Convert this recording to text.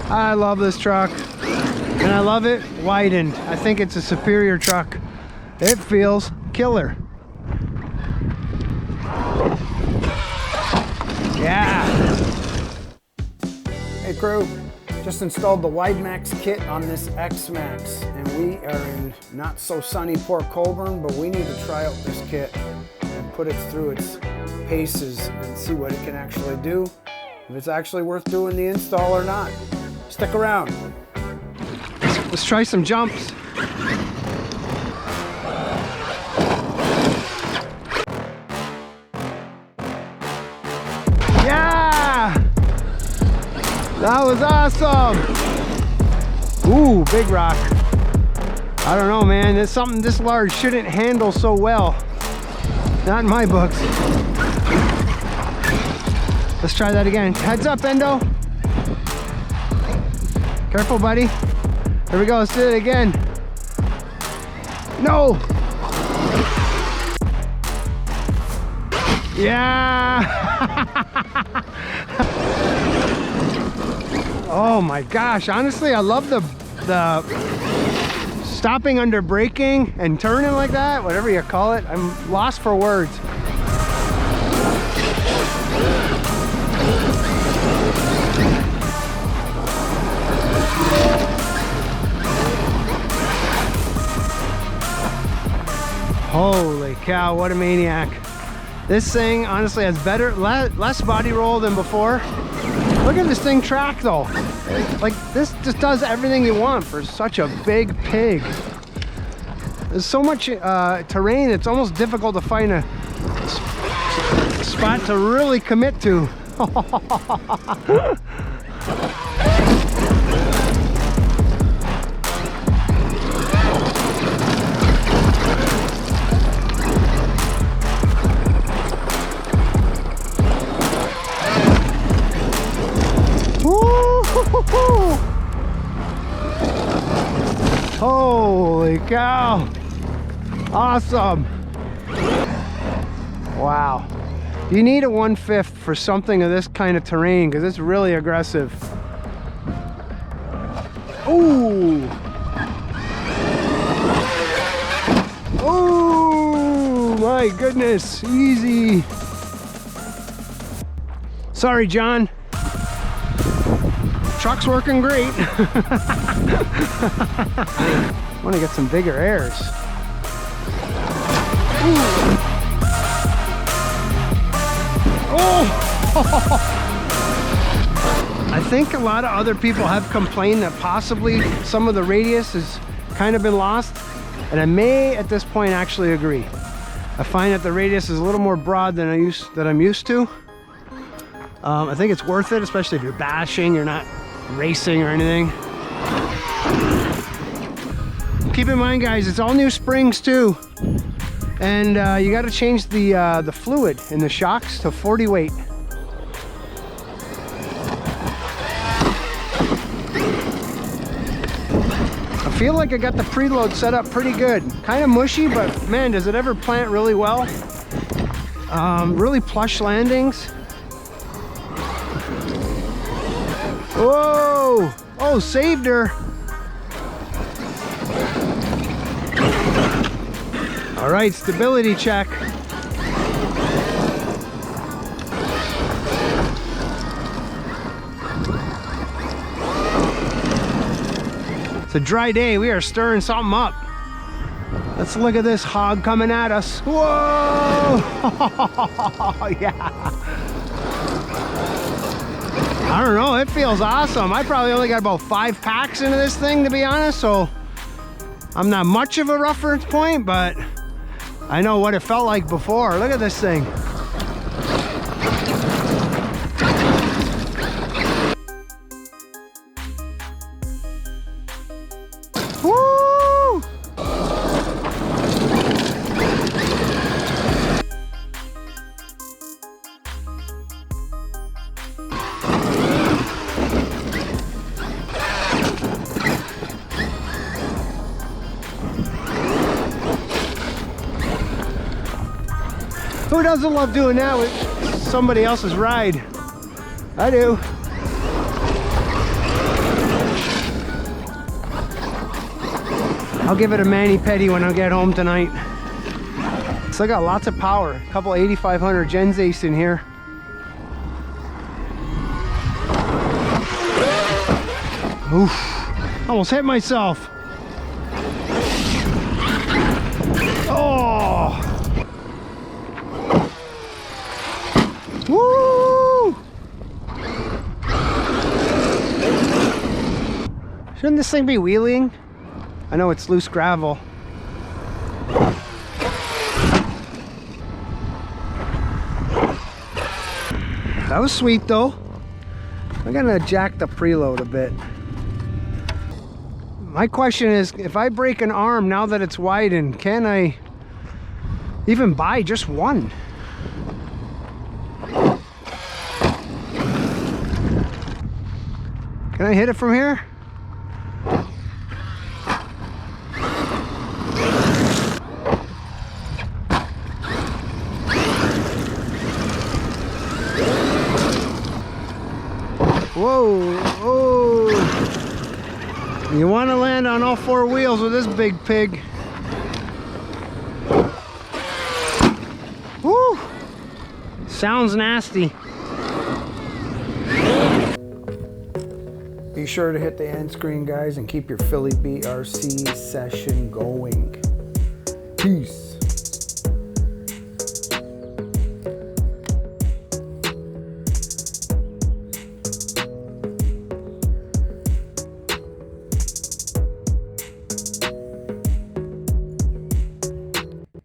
I love this truck, and I love it widened. I think it's a superior truck. It feels killer. Yeah. Hey crew, just installed the WideMax kit on this X-MAXX, and we are in not so sunny Port Colborne, but we need to try out this kit and put it through its paces and see what it can actually do, if it's actually worth doing the install or not. Stick around. Let's try some jumps. Yeah! That was awesome! Ooh, big rock. I don't know, man. It's something this large shouldn't handle so well. Not in my books. Let's try that again. Heads up, Endo. Careful, buddy. Here we go. Let's do it again. No! Yeah! Oh my gosh. Honestly, I love the stopping under braking and turning like that, whatever you call it. I'm lost for words. Holy cow, what a maniac. This thing honestly has better, less body roll than before. Look at this thing track though. Like, this just does everything you want for such a big pig. There's so much terrain, it's almost difficult to find a spot to really commit to. Holy cow! Awesome! Wow. You need a 1/5 for something of this kind of terrain because it's really aggressive. Ooh! Oh my goodness! Easy! Sorry, John. Truck's working great. I want to get some bigger airs. Ooh. Oh! I think a lot of other people have complained that possibly some of the radius has kind of been lost, and I may at this point actually agree. I find that the radius is a little more broad than I'm used to. I think it's worth it, especially if you're bashing, you're not racing or anything. Keep in mind, guys, it's all new springs too, and you got to change the fluid in the shocks to 40 weight. I feel like I got the preload set up pretty good. Kind of mushy, but man, does it ever plant really well. Really plush landings. Whoa! Oh, saved her. All right, stability check. It's a dry day. We are stirring something up. Let's look at this hog coming at us. Whoa! Yeah. I don't know, it feels awesome. I probably only got about 5 packs into this thing, to be honest, so I'm not much of a reference point, but I know what it felt like before. Look at this thing. Woo! Who doesn't love doing that with somebody else's ride? I do. I'll give it a mani-pedi when I get home tonight. Still got lots of power. A couple 8500 Gens Ace in here. Oof. Almost hit myself. Oh. Woo! Shouldn't this thing be wheeling? I know it's loose gravel. That was sweet though. I'm gonna jack the preload a bit. My question is, if I break an arm now that it's widened, can I even buy just one? Can I hit it from here? Whoa, whoa. You want to land on all four wheels with this big pig. Woo! Sounds nasty. Be sure to hit the end screen, guys, and keep your Philly BRC session going. Peace.